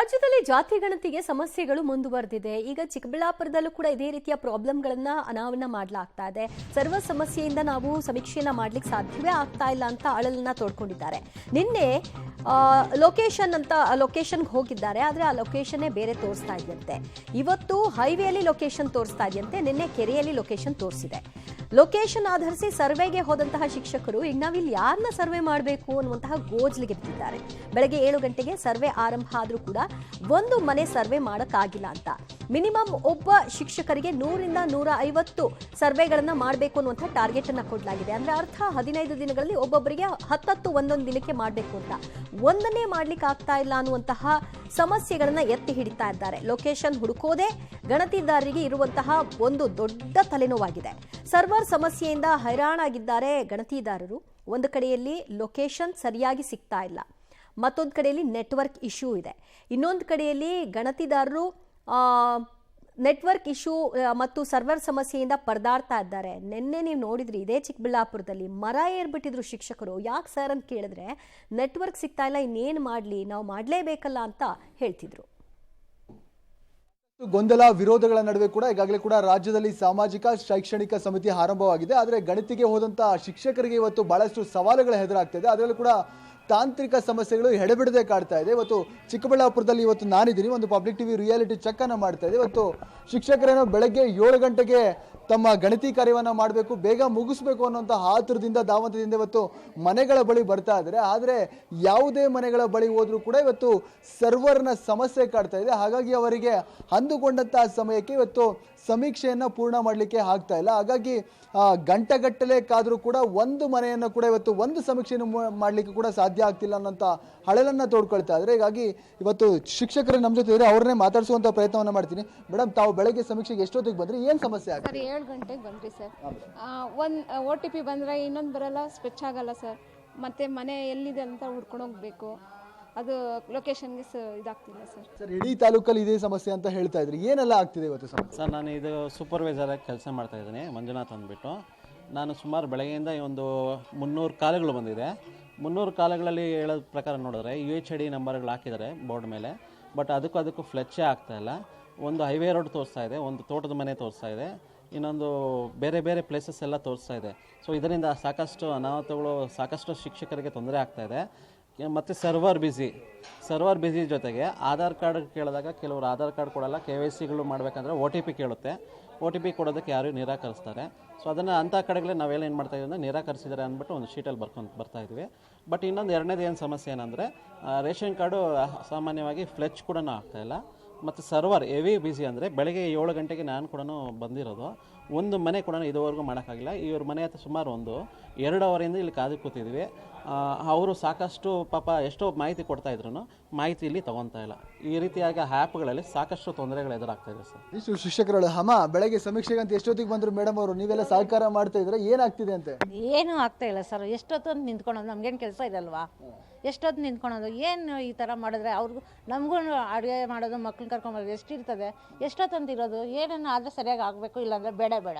ರಾಜ್ಯದಲ್ಲಿ ಜಾತಿ ಗಣತಿಗೆ ಸಮಸ್ಯೆಗಳು ಮುಂದುವರೆದಿದೆ. ಈಗ ಚಿಕ್ಕಬಳ್ಳಾಪುರದಲ್ಲೂ ಕೂಡ ಇದೇ ರೀತಿಯ ಪ್ರಾಬ್ಲಮ್ಗಳನ್ನ ಅನಾವರಣ ಮಾಡಲಾಗ್ತಾ ಇದೆ. ಸರ್ವ ಸಮಸ್ಯೆಯಿಂದ ನಾವು ಸಮೀಕ್ಷೆಯನ್ನ ಮಾಡ್ಲಿಕ್ಕೆ ಸಾಧ್ಯವೇ ಆಗ್ತಾ ಇಲ್ಲ ಅಂತ ಅಳಲನ್ನ ತೋಡ್ಕೊಂಡಿದ್ದಾರೆ. ನಿನ್ನೆ ಲೊಕೇಶನ್ಗೆ ಹೋಗಿದ್ದಾರೆ, ಆದರೆ ಆ ಲೊಕೇಶನ್ನೇ ಬೇರೆ ತೋರಿಸ್ತಾ ಇದೆಯಂತೆ. ಇವತ್ತು ಹೈವೇಲಿ ಲೊಕೇಶನ್ ತೋರಿಸ್ತಾ ಇದೆಯಂತೆ, ನಿನ್ನೆ ಕೆರೆಯಲ್ಲಿ ಲೊಕೇಶನ್ ತೋರಿಸಿದೆ. ಲೊಕೇಶನ್ ಆಧರಿಸಿ ಸರ್ವೆಗೆ ಹೋದಂತಹ ಶಿಕ್ಷಕರು ಈಗ ನಾವಿಲ್ಲಿ ಯಾರನ್ನ ಸರ್ವೆ ಮಾಡಬೇಕು ಅನ್ನುವಂತಹ ಗೋಜ್ಲಿಗೆ ಬಿದ್ದಿದ್ದಾರೆ. ಬೆಳಗ್ಗೆ 7 ಗಂಟೆಗೆ ಸರ್ವೆ ಆರಂಭ ಆದರೂ ಕೂಡ ಒಂದು ಮನೆ ಸರ್ವೆ ಮಾಡೋಕ್ಕಾಗಿಲ್ಲ ಅಂತ. ಮಿನಿಮಮ್ ಒಬ್ಬ ಶಿಕ್ಷಕರಿಗೆ 100ರಿಂದ 150 ಸರ್ವೆಗಳನ್ನ ಮಾಡಬೇಕು ಅನ್ನುವಂಥ ಟಾರ್ಗೆಟ್ ಅನ್ನ ಕೊಡಲಾಗಿದೆ. ಅಂದ್ರೆ ಅರ್ಥ 15 ದಿನಗಳಲ್ಲಿ ಒಬ್ಬೊಬ್ಬರಿಗೆ 10 ಒಂದೊಂದು ದಿನಕ್ಕೆ ಮಾಡಬೇಕು ಅಂತ. ಒಂದನ್ನೇ ಮಾಡ್ಲಿಕ್ಕೆ ಆಗ್ತಾ ಇಲ್ಲ ಅನ್ನುವಂತಹ ಸಮಸ್ಯೆಗಳನ್ನ ಎತ್ತಿ ಹಿಡಿತಾ ಇದ್ದಾರೆ. ಲೊಕೇಶನ್ ಹುಡುಕೋದೇ ಗಣತಿದಾರರಿಗೆ ಇರುವಂತಹ ಒಂದು ದೊಡ್ಡ ತಲೆನೋವಾಗಿದೆ. ಸರ್ವರ್ ಸಮಸ್ಯೆಯಿಂದ ಹೈರಾಣಾಗಿದ್ದಾರೆ ಗಣತಿದಾರರು. ಒಂದು ಕಡೆಯಲ್ಲಿ ಲೊಕೇಶನ್ ಸರಿಯಾಗಿ ಸಿಗ್ತಾ ಇಲ್ಲ, ಮತ್ತೊಂದು ಕಡೆಯಲ್ಲಿ ನೆಟ್ವರ್ಕ್ ಇಶ್ಯೂ ಇದೆ, ಇನ್ನೊಂದು ಕಡೆಯಲ್ಲಿ ಗಣತಿದಾರರು ನೆಟ್ವರ್ಕ್ ಇಶ್ಯೂ ಮತ್ತು ಸರ್ವರ್ ಸಮಸ್ಯೆಯಿಂದ ಪರದಾಡ್ತಾ ಇದ್ದಾರೆ. ನಿನ್ನೆ ನೀವು ನೋಡಿದ್ರಿ, ಇದೇ ಚಿಕ್ಕಬಳ್ಳಾಪುರದಲ್ಲಿ ಮರ ಏರ್ಬಿಟ್ಟಿದ್ರು ಶಿಕ್ಷಕರು. ಯಾಕೆ ಸರ್ ಅಂತ ಕೇಳಿದ್ರೆ ನೆಟ್ವರ್ಕ್ ಸಿಗ್ತಾ ಇಲ್ಲ, ಇನ್ನೇನು ಮಾಡಲಿ, ನಾವು ಮಾಡಲೇಬೇಕಲ್ಲ ಅಂತ ಹೇಳ್ತಿದ್ರು. ಗೊಂದಲ ವಿರೋಧಗಳ ನಡುವೆ ಕೂಡ ಈಗಾಗಲೇ ಕೂಡ ರಾಜ್ಯದಲ್ಲಿ ಸಾಮಾಜಿಕ ಶೈಕ್ಷಣಿಕ ಸಮಿತಿ ಆರಂಭವಾಗಿದೆ. ಆದರೆ ಗಣಿತಿಗೆ ಹೋದಂತ ಶಿಕ್ಷಕರಿಗೆ ಇವತ್ತು ಬಹಳಷ್ಟು ಸವಾಲುಗಳು ಎದುರಾಗ್ತಾ ಇದೆ. ಅದರಲ್ಲೂ ಕೂಡ ತಾಂತ್ರಿಕ ಸಮಸ್ಯೆಗಳು ಎಡೆಬಿಡದೆ ಕಾಡ್ತಾ ಇದೆ. ಇವತ್ತು ಚಿಕ್ಕಬಳ್ಳಾಪುರದಲ್ಲಿ ಇವತ್ತು ನಾನಿದ್ದೀನಿ, ಒಂದು ಪಬ್ಲಿಕ್ ಟಿವಿ ರಿಯಾಲಿಟಿ ಚೆಕ್ ಅನ್ನ ಮಾಡ್ತಾ ಇದೆ. ಇವತ್ತು ಶಿಕ್ಷಕರೇನೋ ಬೆಳಗ್ಗೆ 7 ಗಂಟೆಗೆ ತಮ್ಮ ಗಣತಿ ಕಾರ್ಯವನ್ನು ಮಾಡಬೇಕು, ಬೇಗ ಮುಗಿಸ್ಬೇಕು ಅನ್ನೋಂಥ ಆತುರದಿಂದ ಧಾವಂತದಿಂದ ಇವತ್ತು ಮನೆಗಳ ಬಳಿ ಬರ್ತಾ ಇದ್ದಾರೆ. ಆದರೆ ಯಾವುದೇ ಮನೆಗಳ ಬಳಿ ಹೋದ್ರೂ ಕೂಡ ಇವತ್ತು ಸರ್ವರ್ನ ಸಮಸ್ಯೆ ಕಾಡ್ತಾ ಇದೆ. ಹಾಗಾಗಿ ಅವರಿಗೆ ಅಂದುಕೊಂಡಂತಹ ಸಮಯಕ್ಕೆ ಇವತ್ತು ಸಮೀಕ್ಷೆಯನ್ನು ಪೂರ್ಣ ಮಾಡಲಿಕ್ಕೆ ಆಗ್ತಾ ಇಲ್ಲ. ಹಾಗಾಗಿ ಗಂಟೆಗಟ್ಟಲೆ ಕಾದರೂ ಕೂಡ ಒಂದು ಮನೆಯನ್ನು ಕೂಡ ಇವತ್ತು ಒಂದು ಸಮೀಕ್ಷೆಯನ್ನು ಮಾಡಲಿಕ್ಕೆ ಕೂಡ ಸಾಧ್ಯ ಆಗ್ತಿಲ್ಲ ಅನ್ನೋಂಥ ಹಳಲನ್ನು ತೋಡ್ಕೊಳ್ತಾ ಇದ್ದಾರೆ. ಹೀಗಾಗಿ ಇವತ್ತು ಶಿಕ್ಷಕರು ನಮ್ಮ ಜೊತೆ ಇದ್ದಾರೆ, ಅವ್ರನ್ನೇ ಮಾತಾಡಿಸುವಂಥ ಪ್ರಯತ್ನವನ್ನು ಮಾಡ್ತೀನಿ. ಮೇಡಮ್, ತಾವು ಬೆಳಗ್ಗೆ ಸಮೀಕ್ಷೆಗೆ ಎಷ್ಟೊತ್ತಿಗೆ ಬಂದ್ರಿ, ಏನು ಸಮಸ್ಯೆ ಆಗಿದೆ? ಸರ್ 7 ಗಂಟೆಗೆ ಬಂದ್ರಿ ಸರ್. ಒಂದು OTP ಬಂದರೆ ಇನ್ನೊಂದು ಬರಲ್ಲ, ಸ್ವಿಚ್ ಆಗಲ್ಲ ಸರ್. ಮತ್ತೆ ಮನೆ ಎಲ್ಲಿದೆ ಅಂತ ಹುಡ್ಕೊಂಡು ಹೋಗ್ಬೇಕು, ಅದು ಲೊಕೇಶನ್ಗೆ ಇದಾಗ್ತಿಲ್ಲ ಸರ್. ಸರ್, ಇಡೀ ತಾಲೂಕಲ್ಲಿ ಇದೇ ಸಮಸ್ಯೆ ಅಂತ ಹೇಳ್ತಾ ಇದ್ರಿ, ಏನೆಲ್ಲ ಆಗ್ತಿದೆ ಇವತ್ತು ಸರ್? ನಾನು ಇದು ಸೂಪರ್ವೈಸರ್ ಆಗಿ ಕೆಲಸ ಮಾಡ್ತಾ ಇದ್ದೀನಿ, ಮಂಜುನಾಥ್ ಅಂದ್ಬಿಟ್ಟು. ನಾನು ಸುಮಾರು ಬೆಳಗ್ಗೆಯಿಂದ ಒಂದು 300 ಕಾಲುಗಳು ಬಂದಿದೆ. 300 ಕಾಲಗಳಲ್ಲಿ ಹೇಳೋದ ಪ್ರಕಾರ ನೋಡಿದ್ರೆ UHID ನಂಬರ್ಗಳು ಹಾಕಿದ್ದಾರೆ ಬೋರ್ಡ್ ಮೇಲೆ, ಬಟ್ ಅದಕ್ಕೂ ಫ್ಲೆಚ್ಚೇ ಆಗ್ತಾಯಿಲ್ಲ. ಒಂದು ಹೈವೇ ರೋಡ್ ತೋರಿಸ್ತಾ ಇದೆ, ಒಂದು ತೋಟದ ಮನೆ ತೋರಿಸ್ತಾ ಇದೆ, ಇನ್ನೊಂದು ಬೇರೆ ಬೇರೆ ಪ್ಲೇಸಸ್ ಎಲ್ಲ ತೋರಿಸ್ತಾ ಇದೆ. ಸೊ ಇದರಿಂದ ಸಾಕಷ್ಟು ಅನಾಹುತಗಳು, ಸಾಕಷ್ಟು ಶಿಕ್ಷಕರಿಗೆ ತೊಂದರೆ ಆಗ್ತಾಯಿದೆ. ಮತ್ತು ಸರ್ವರ್ ಬ್ಯುಸಿ ಜೊತೆಗೆ ಆಧಾರ್ ಕಾರ್ಡ್ ಕೇಳಿದಾಗ ಕೆಲವರು ಆಧಾರ್ ಕಾರ್ಡ್ ಕೊಡಲ್ಲ, KYCಗಳು ಮಾಡಬೇಕಂದ್ರೆ OTP ಕೇಳುತ್ತೆ. OTP ಕೊಡೋದಕ್ಕೆ ಯಾರು ನಿರಾಕರಿಸ್ತಾರೆ. ಸೊ ಅದನ್ನು ಅಂಥ ಕಡೆಗಳೇ ನಾವೆಲ್ಲ ಏನು ಮಾಡ್ತಾಯಿದ್ವಿ ಅಂದರೆ ನಿರಾಕರಿಸಿದ್ದಾರೆ ಅಂದ್ಬಿಟ್ಟು ಒಂದು ಶೀಟಲ್ಲಿ ಬರ್ತಾಯಿದ್ವಿ. ಬಟ್ ಇನ್ನೊಂದು ಎರಡನೇದು ಏನು ಸಮಸ್ಯೆ ಏನಂದರೆ ರೇಷನ್ ಕಾರ್ಡು ಸಾಮಾನ್ಯವಾಗಿ ಫ್ಲೆಚ್ ಕೂಡ ಆಗ್ತಾಯಿಲ್ಲ. ಮತ್ತು ಸರ್ವರ್ ಹೆವಿ ಬ್ಯುಸಿ. ಅಂದರೆ ಬೆಳಗ್ಗೆ 7 ಗಂಟೆಗೆ ನಾನು ಕೂಡ ಬಂದಿರೋದು, ಒಂದು ಮನೆ ಕೂಡ ಇದುವರೆಗೂ ಮಾಡೋಕ್ಕಾಗಿಲ್ಲ. ಇವ್ರ ಮನೆ ಹತ್ರ ಸುಮಾರು 2 ಅವರಿಂದ ಇಲ್ಲಿ ಕಾದು ಕೂತಿದ್ವಿ. ಅವರು ಸಾಕಷ್ಟು ಪಾಪ ಎಷ್ಟೋ ಮಾಹಿತಿ ಕೊಡ್ತಾಯಿದ್ರು, ಮಾಹಿತಿ ಇಲ್ಲಿ ತೊಗೊತಾ ಇಲ್ಲ. ಈ ರೀತಿಯಾಗಿ ಆ್ಯಪ್ಗಳಲ್ಲಿ ಸಾಕಷ್ಟು ತೊಂದರೆಗಳು ಎದುರಾಗ್ತಾ ಇದೆ ಸರ್. ಇಷ್ಟು ಶಿಕ್ಷಕರು ಬೆಳಗ್ಗೆ ಸಮೀಕ್ಷೆಗೆ ಅಂತ ಎಷ್ಟೊತ್ತಿಗೆ ಬಂದರು ಮೇಡಮ್ ಅವರು? ನೀವೆಲ್ಲ ಸಹಕಾರ ಮಾಡ್ತಾ ಇದ್ರೆ ಏನಾಗ್ತಿದೆ ಅಂತ? ಏನೂ ಆಗ್ತಾ ಇಲ್ಲ ಸರ್. ಎಷ್ಟೊತ್ತು ನಿಂತ್ಕೊಳೋದು, ನಮ್ಗೇನು ಕೆಲಸ ಇದಲ್ವಾ? ಎಷ್ಟೊತ್ತು ನಿಂತ್ಕೊಳೋದು? ಏನು ಈ ಥರ ಮಾಡಿದ್ರೆ ಅವ್ರಿಗೂ ನಮಗೂ ಅಡುಗೆ ಮಾಡೋದು, ಮಕ್ಳನ್ನ ಕರ್ಕೊಂಬರೋದು ಎಷ್ಟಿರ್ತದೆ? ಎಷ್ಟೊತ್ತಂತ ಇರೋದು? ಏನನ್ನ ಆದರೆ ಸರಿಯಾಗಿ ಆಗಬೇಕು, ಇಲ್ಲಾಂದರೆ ಬೇಡ.